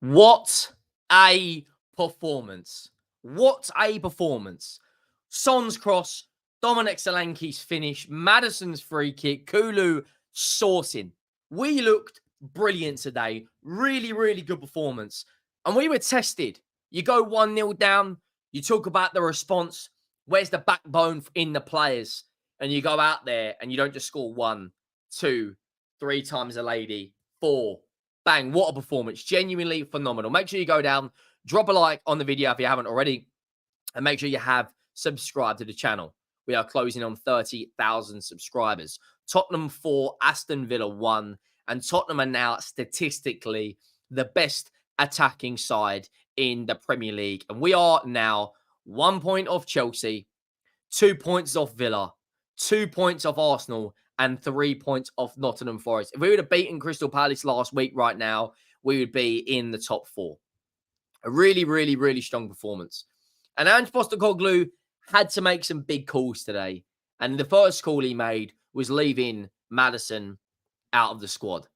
What a performance. What a performance. Son's cross, Dominic Solanke's finish, Madison's free kick, Kulu sourcing. We looked brilliant today. Really, really good performance. And we were tested. You go 1-0 down, you talk about the response. Where's the backbone in the players? And you go out there and you don't just score 1, 2, 3 times a lady, 4. Bang, what a performance. Genuinely phenomenal. Make sure you go down, drop a like on the video if you haven't already, and make sure you have subscribed to the channel. We are closing on 30,000 subscribers. Tottenham 4, Aston Villa 1, and Tottenham are now statistically the best attacking side in the Premier League. And we are now 1 point off Chelsea, 2 points off Villa, 2 points off Arsenal, and 3 points off Nottingham Forest. If we would have beaten Crystal Palace last week right now, we would be in the top 4. A really, really, really strong performance. And Ange Postecoglou had to make some big calls today. And the first call he made was leaving Madison out of the squad.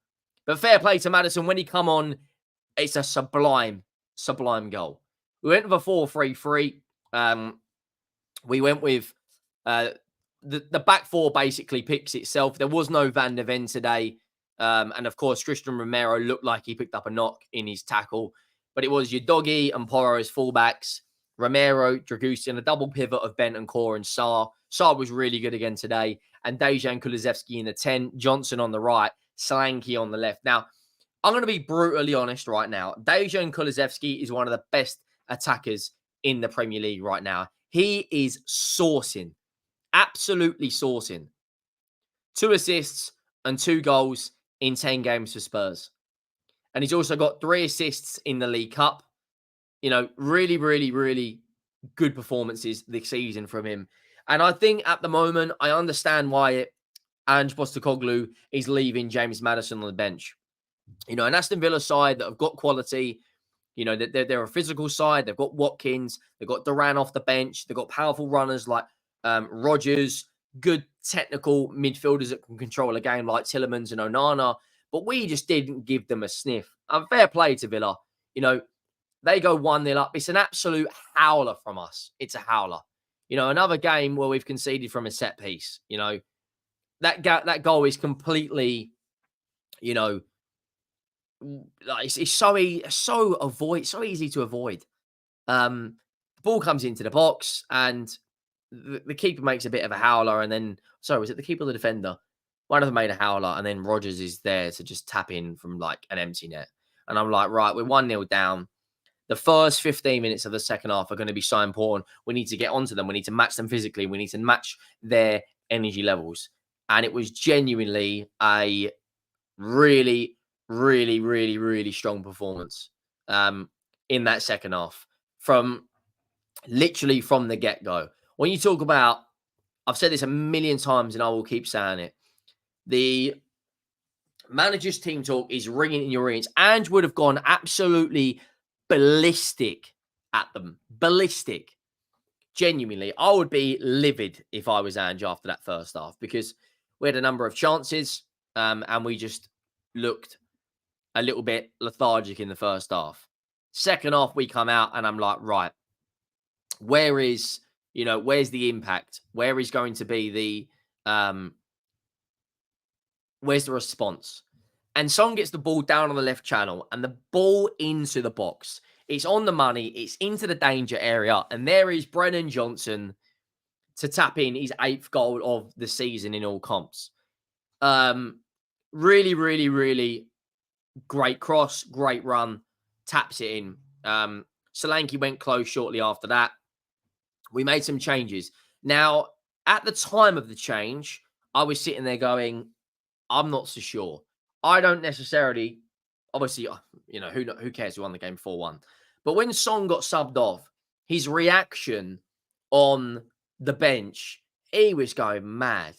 But fair play to Madison. When he come on, it's a sublime, sublime goal. We went with a 4-3-3. We went with the back four basically picks itself. There was no Van der Ven today. And of course, Christian Romero looked like he picked up a knock in his tackle. But it was Udogie and Porro as fullbacks. Romero, Dragusin, a double pivot of Bentancur and Sarr. Sarr was really good again today. And Dejan Kulusevski in the 10. Johnson on the right. Solanke on the left. Now, I'm going to be brutally honest right now. Dejan Kulusevski is one of the best attackers in the Premier League right now. He is sourcing. Absolutely sourcing. 2 assists and 2 goals in 10 games for Spurs. And he's also got 3 assists in the League Cup. You know, really, really, really good performances this season from him. And I think at the moment, I understand why Ange Postecoglou is leaving James Maddison on the bench. You know, an Aston Villa side that have got quality. You know, they're a physical side. They've got Watkins. They've got Duran off the bench. They've got powerful runners like Rodgers, good technical midfielders that can control a game like Tielemans and Onana. But we just didn't give them a sniff. Fair play to Villa. You know, they go 1-0 up. It's an absolute howler from us. It's a howler. You know, another game where we've conceded from a set piece. You know, that goal is completely, you know, like it's so easy to avoid. The ball comes into the box and the keeper makes a bit of a howler, and then was it the keeper or the defender? One of them made a howler, and then Rodgers is there to just tap in from like an empty net. And I'm like, right, we're 1-0 down. The first 15 minutes of the second half are going to be so important. We need to get onto them. We need to match them physically. We need to match their energy levels. And it was genuinely a really, really, really, really strong performance in that second half. Literally from the get-go. When you talk about, I've said this a million times and I will keep saying it, the manager's team talk is ringing in your ears. Ange would have gone absolutely ballistic at them. Ballistic. Genuinely. I would be livid if I was Ange after that first half, because we had a number of chances and we just looked a little bit lethargic in the first half. Second half, we come out and I'm like, right, where's the impact? Where is going to be where's the response? And Son gets the ball down on the left channel and the ball into the box. It's on the money. It's into the danger area. And there is Brennan Johnson to tap in his 8th goal of the season in all comps. Really, really, really great cross, great run, taps it in. Solanke went close shortly after that. We made some changes. Now, at the time of the change, I was sitting there going, I'm not so sure. I don't necessarily, obviously, you know, who cares who won the game 4-1. But when Son got subbed off, his reaction on the bench, he was going mad.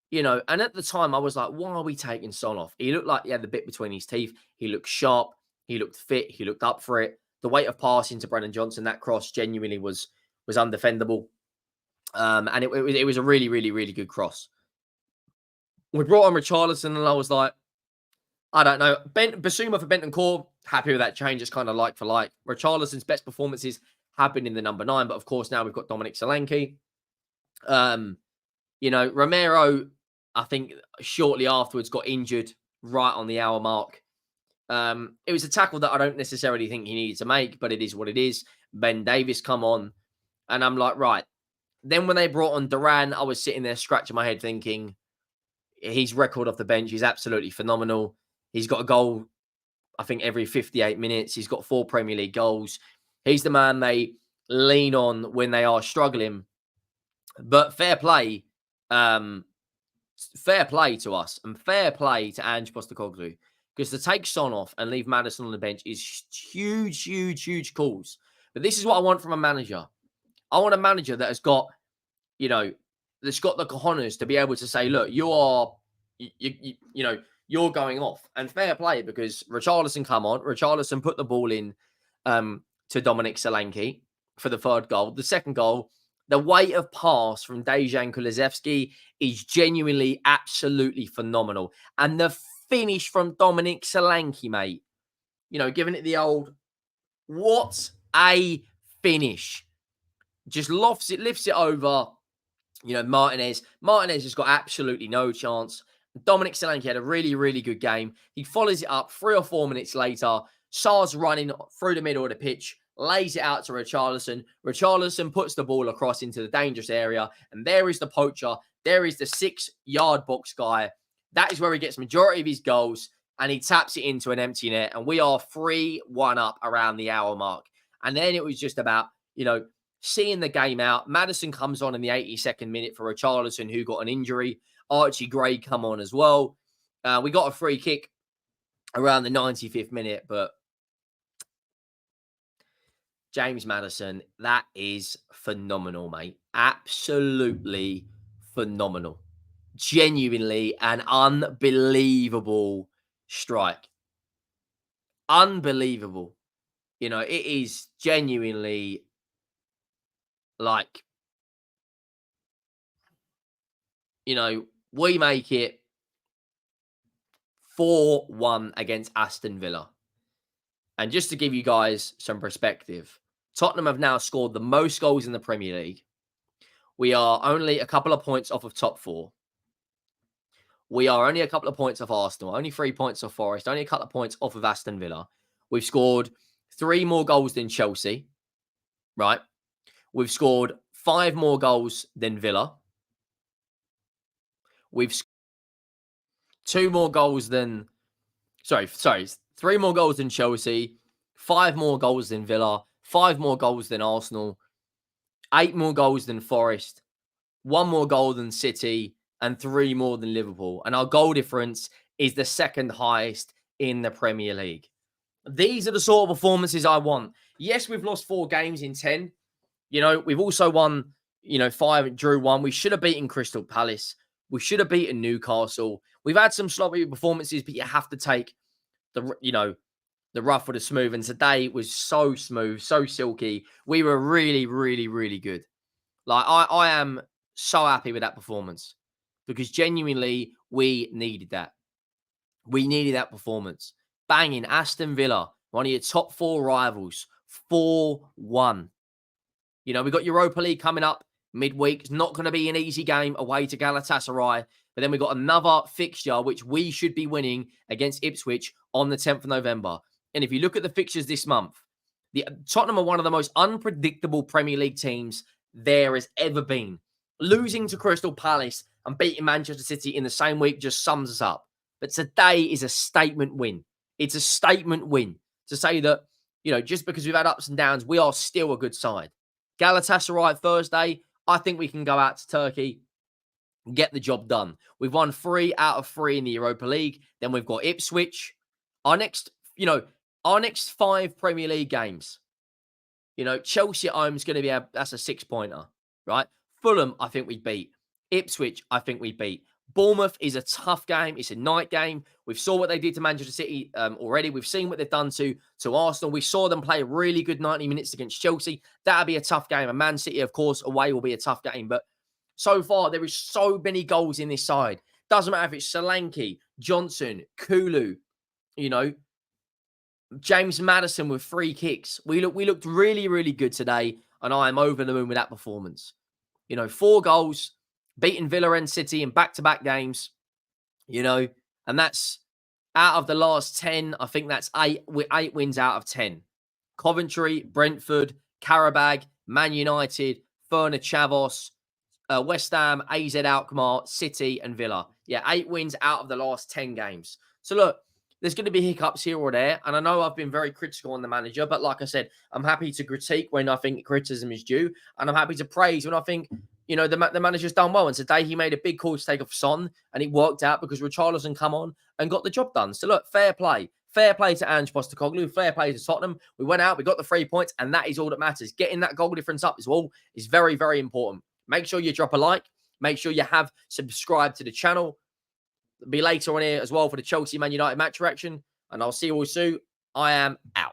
You know, and at the time, I was like, why are we taking Son off? He looked like he had the bit between his teeth. He looked sharp. He looked fit. He looked up for it. The weight of passing to Brennan Johnson, that cross genuinely was undefendable. And it was a really, really, really good cross. We brought on Richarlison, and I was like, I don't know. Basuma for Bentancur, happy with that change. It's kind of like for like. Richarlison's best performances have been in the number 9, but of course now we've got Dominic Solanke. Um, Romero, I think shortly afterwards got injured right on the hour mark. It was a tackle that I don't necessarily think he needed to make, but it is what it is. Ben Davis come on, and I'm like, right. Then when they brought on Duran, I was sitting there scratching my head thinking, his record off the bench is absolutely phenomenal. He's got a goal, I think, every 58 minutes. He's got 4 Premier League goals. He's the man they lean on when they are struggling. But fair play to us and fair play to Ange Postecoglou, because to take Son off and leave Maddison on the bench is huge, huge, huge calls. But this is what I want from a manager. I want a manager that has got, you know, that's got the cojones to be able to say, look, you're going off. And fair play, because Richarlison come on. Richarlison put the ball in to Dominic Solanke for the third goal. The second goal, the weight of pass from Dejan Kulusevski is genuinely absolutely phenomenal. And the finish from Dominic Solanke, mate, giving it the old, what a finish. Just lifts it over, Martinez. Martinez has got absolutely no chance. Dominic Solanke had a really, really good game. He follows it up 3 or 4 minutes later. Sar's running through the middle of the pitch, lays it out to Richarlison. Richarlison puts the ball across into the dangerous area, and there is the poacher. There is the 6-yard box guy. That is where he gets majority of his goals, and he taps it into an empty net, and we are 3-1 up around the hour mark. And then it was just about, seeing the game out. Maddison comes on in the 82nd minute for Richarlison, who got an injury. Archie Gray come on as well. We got a free kick around the 95th minute, but James Maddison, that is phenomenal, mate. Absolutely phenomenal. Genuinely an unbelievable strike. Unbelievable. It is genuinely like, we make it 4-1 against Aston Villa. And just to give you guys some perspective, Tottenham have now scored the most goals in the Premier League. We are only a couple of points off of top 4. We are only a couple of points off Arsenal, only 3 points off Forest, only a couple of points off of Aston Villa. We've scored 3 more goals than Chelsea, right? We've scored 5 more goals than Villa. We've 2 more goals than... Sorry, 3 more goals than Chelsea, 5 more goals than Villa, 5 more goals than Arsenal, 8 more goals than Forest, 1 more goal than City, and 3 more than Liverpool. And our goal difference is the second highest in the Premier League. These are the sort of performances I want. Yes, we've lost 4 games in 10. We've also won, 5, drew 1. We should have beaten Crystal Palace. We should have beaten Newcastle. We've had some sloppy performances, but you have to take the rough with the smooth. And today was so smooth, so silky. We were really, really, really good. Like, I am so happy with that performance, because genuinely we needed that. We needed that performance. Banging Aston Villa, one of your top 4 rivals, 4-1. We got Europa League coming up midweek. It's not going to be an easy game away to Galatasaray. But then we got another fixture, which we should be winning, against Ipswich on the 10th of November. And if you look at the fixtures this month, the Tottenham are one of the most unpredictable Premier League teams there has ever been. Losing to Crystal Palace and beating Manchester City in the same week just sums us up. But today is a statement win. It's a statement win to say that, just because we've had ups and downs, we are still a good side. Galatasaray Thursday, I think we can go out to Turkey and get the job done. We've won 3 out of 3 in the Europa League. Then we've got Ipswich. Our next 5 Premier League games. Chelsea at home is going to be that's a 6-pointer, right? Fulham, I think we beat. Ipswich, I think we beat. Bournemouth is a tough game. It's a night game. We've saw what they did to Manchester City already. We've seen what they've done to Arsenal. We saw them play a really good 90 minutes against Chelsea. That'll be a tough game. And Man City, of course, away will be a tough game. But so far, there is so many goals in this side. Doesn't matter if it's Solanke, Johnson, Kulu, You know, James Maddison with 3 kicks. We looked really, really good today, and I am over the moon with that performance. 4 goals, beating Villa and City in back-to-back games, and that's out of the last 10. I think that's 8 wins out of 10. Coventry, Brentford, Qarabag, Man United, Furner Chavos, West Ham, AZ Alkmaar, City, and Villa. Yeah, 8 wins out of the last 10 games. So look, there's going to be hiccups here or there. And I know I've been very critical on the manager, but like I said, I'm happy to critique when I think criticism is due. And I'm happy to praise when I think, the manager's done well. And today he made a big call to take off Son, and it worked out because Richarlison come on and got the job done. So look, fair play. Fair play to Ange Postecoglou. Fair play to Tottenham. We went out, we got the 3 points, and that is all that matters. Getting that goal difference up as well is very, very important. Make sure you drop a like. Make sure you have subscribed to the channel. Be later on here as well for the Chelsea Man United match reaction. And I'll see you all soon. I am out.